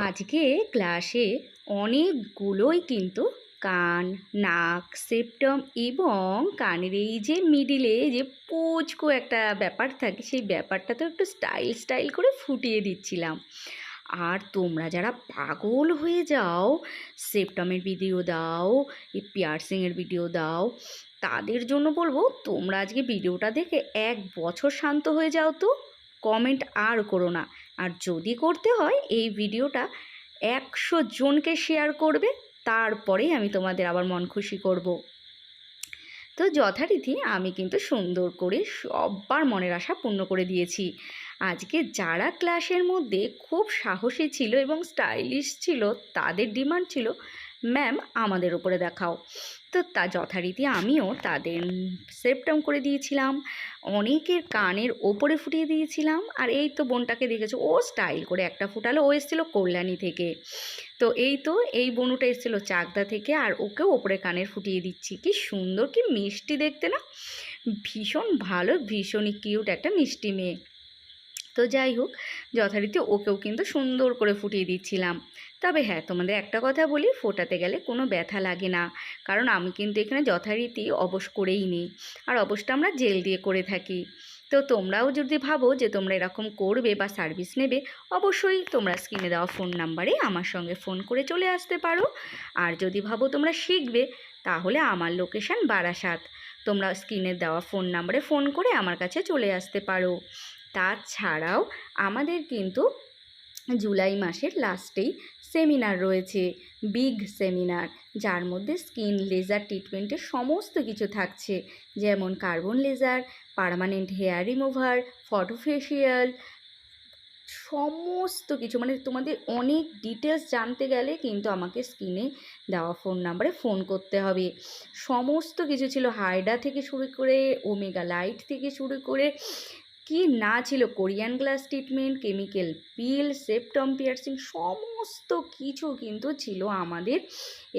আজকে ক্লাসে অনেকগুলোই কিন্তু কান, নাক, সেপ্টাম এবং কানের এই যে মিডিলে যে পুচকো একটা ব্যাপার থাকে, সেই ব্যাপারটা তো একটু স্টাইল স্টাইল করে ফুটিয়ে দিচ্ছিলাম। আর তোমরা যারা পাগল হয়ে যাও, সেপ্টামের ভিডিও দাও, এই পিয়ার্সিংয়ের ভিডিও দাও, তাদের জন্য বলবো তোমরা আজকে ভিডিওটা দেখে 1 বছর শান্ত হয়ে যাও। তো কমেন্ট আর করো না। আর যদি করতে হয় এই ভিডিওটা 100 জনকে শেয়ার করবে, তারপরেই আমি তোমাদের আবার মন খুশি করব। তো যথারীতি আমি কিন্তু সুন্দর করে সবার মনের আশা পূর্ণ করে দিয়েছি। আজকে যারা ক্লাসের মধ্যে খুব সাহসী ছিল এবং স্টাইলিশ ছিল, তাদের ডিমান্ড ছিল, ম্যাম আমাদের উপরে দেখাও। তো তা যথারীতি আমিও তাদের সেপ্টাম করে দিয়েছিলাম, অনেকের কানের ওপরে ফুটিয়ে দিয়েছিলাম। আর এই তো বোনটাকে দেখেছো, ও স্টাইল করে একটা ফুটালো, ও এসেছিলো কল্যাণী থেকে। তো এই তো এই বনুটা এসেছিলো চাকদা থেকে, আর ওকেও ওপরে কানের ফুটিয়ে দিচ্ছি। কি সুন্দর, কি মিষ্টি দেখতে না, ভীষণ ভালো, ভীষণই কিউট একটা মিষ্টি মেয়ে। তো যাই হোক, যথারীতি ওকেও কিন্তু সুন্দর করে ফুটিয়ে দিচ্ছিলাম। তবে হ্যাঁ, তোমাদের একটা কথা বলি, ফোটাতে গেলে কোনো ব্যথা লাগে না, কারণ আমি কিন্তু এখানে যথারীতি অবশ করেই নিই। আর অবশটা আমরা জেল দিয়ে করে থাকি। তো তোমরাও যদি ভাবো যে তোমরা এরকম করবে বা সার্ভিস নেবে, অবশ্যই তোমরা স্ক্রিনে দেওয়া ফোন নাম্বারে আমার সঙ্গে ফোন করে চলে আসতে পারো। আর যদি ভাবো তোমরা শিখবে, তাহলে আমার লোকেশান বারাসাত, তোমরা স্ক্রিনে দেওয়া ফোন নাম্বারে ফোন করে আমার কাছে চলে আসতে পারো। তাছাড়াও আমাদের কিন্তু জুলাই মাসের লাস্টেই সেমিনার রয়েছে, বিগ সেমিনার, যার মধ্যে স্কিন লেজার ট্রিটমেন্টের সমস্ত কিছু থাকছে, যেমন carbon laser, permanent hair remover, photo facial, সমস্ত কিছু। মানে তোমাদের অনেক ডিটেলস জানতে গেলে কিন্তু আমাকে স্ক্রিনে দেওয়া ফোন নাম্বারে ফোন করতে হবে। সমস্ত কিছু ছিল, হাইড্রা থেকে শুরু করে ওমেগা লাইট থেকে শুরু করে কি না ছিল, Korean glass treatment, chemical peel, septum piercing, সমস্ত কিছু কিন্তু ছিল আমাদের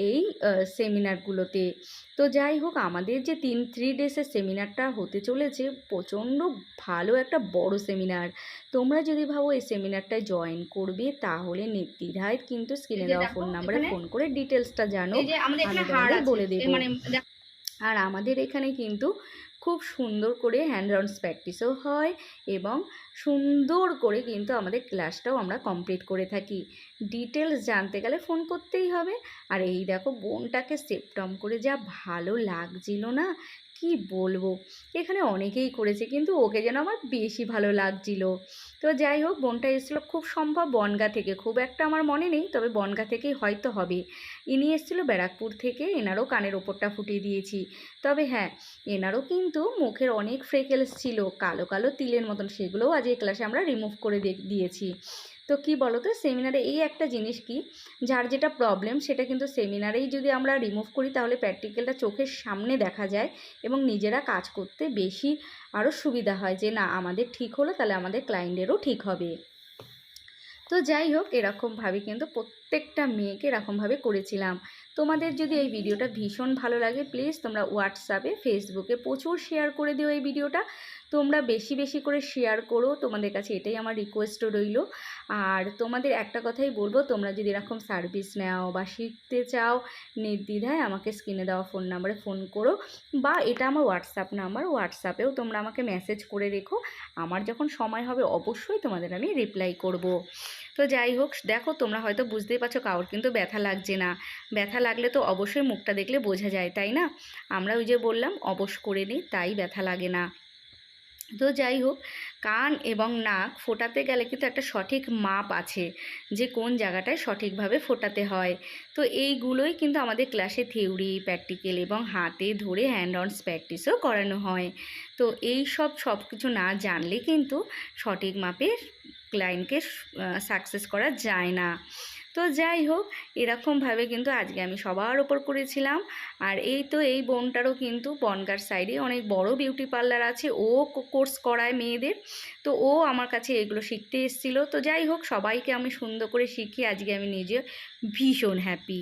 এই সেমিনারগুলোতে। তো যাই হোক, আমাদের যে 3 ডেজের সেমিনারটা হতে চলেছে, প্রচণ্ড ভালো একটা বড় সেমিনার। তোমরা যদি ভাবো এই সেমিনারটায় জয়েন করবে, তাহলে নির্দ্বিধায় কিন্তু স্ক্রিনে দেওয়া ফোন নাম্বারে ফোন করে ডিটেলসটা জানো, আমি তোমাদের বলে দেবো। আর আমাদের এখানে কিন্তু খুব সুন্দর করে হ্যান্ড অন প্র্যাকটিসও হয়, এবং সুন্দর করে কিন্তু আমাদের ক্লাসটাও আমরা কমপ্লিট করে থাকি। ডিটেলস জানতে গেলে ফোন করতেই হবে। আর এই দেখো, বোনটাকে সেপ্টাম করে যা ভালো লাগছিল না, কি বলবো। এখানে অনেকেই করেছে, কিন্তু ওকে যেন আমার বেশি ভালো লাগছিল। তো যাই হোক, বোনটা এসেছিলো খুব সম্ভব বনগাঁ থেকে, খুব একটা আমার মনে নেই, তবে বনগাঁ থেকেই হয়তো হবে। ইনি এসেছিলো ব্যারাকপুর থেকে, এনারও কানের ওপরটা ফুটিয়ে দিয়েছি। তবে হ্যাঁ, এনারও কিন্তু মুখের অনেক ফ্রেকেলস ছিল, কালো কালো তিলের মতন, সেগুলোও আজ এই ক্লাসে আমরা রিমুভ করে দিয়েছি। তো কি বলো তো, সেমিনারে এই একটা জিনিস কি, যার যেটা প্রবলেম সেটা কিন্তু সেমিনারেই যদি আমরা রিমুভ করি, তাহলে প্র্যাকটিক্যালটা চোখের সামনে দেখা যায় এবং নিজেরা কাজ করতে বেশি আরও সুবিধা হয়, যে না আমাদের ঠিক হলো, তাহলে আমাদের ক্লায়েন্টেরও ঠিক হবে। তো যাই হোক, এরকমভাবে কিন্তু প্রত্যেকটা মেয়েকে এরকমভাবে করেছিলাম। তোমাদের যদি এই ভিডিওটা ভীষণ ভালো লাগে, প্লিজ তোমরা হোয়াটসঅ্যাপে, ফেসবুকে প্রচুর শেয়ার করে দিও এই ভিডিওটা। তোমরা বেশি বেশি করে শেয়ার করো, তোমাদের কাছে এটাই আমার রিকোয়েস্টও রইল। আর তোমাদের একটা কথাই বলবো, তোমরা যদি এরকম সার্ভিস নাও বা শিখতে চাও, নির্দ্বিধায় আমাকে স্ক্রিনে দেওয়া ফোন নাম্বারে ফোন করো, বা এটা আমার হোয়াটসঅ্যাপ নাম্বার, হোয়াটসঅ্যাপেও তোমরা আমাকে মেসেজ করে রেখো। আমার যখন সময় হবে অবশ্যই তোমাদের আমি রিপ্লাই করব। তো যাই হোক, দেখো তোমরা হয়তো বুঝতেই পারছো, কারোর কিন্তু ব্যথা লাগছে না। ব্যথা লাগলে তো অবশ্যই মুখটা দেখলে বোঝা যায়, তাই না? আমরা ওই যে বললাম অবশ করে নিই, তাই ব্যথা লাগে না। তো যাই হোক, কান এবং নাক ফোটাতে গেলে কিন্তু একটা সঠিক মাপ আছে, যে কোন জায়গাটায় সঠিকভাবে ফোটাতে হয়। তো এইগুলোই কিন্তু আমাদের ক্লাসে থিওরি, প্র্যাকটিক্যাল এবং হাতে ধরে হ্যান্ড অন প্র্যাকটিসও করানো হয়। তো এই সব কিছু না জানলে কিন্তু সঠিক মাপে ক্লায়েন্টকে সাকসেস করা যায় না। তো যাই হোক, এরকমভাবে কিন্তু আজকে আমি সবার ওপর করেছিলাম। আর এই তো এই বোনটারও কিন্তু বনগাঁর সাইডে অনেক বড় বিউটি পার্লার আছে, ও কোর্স করায় মেয়েদের। তো ও আমার কাছে এগুলো শিখতে এসেছিলো। তো যাই হোক, সবাইকে আমি সুন্দর করে শিখি, আজকে আমি নিজে ভীষণ হ্যাপি।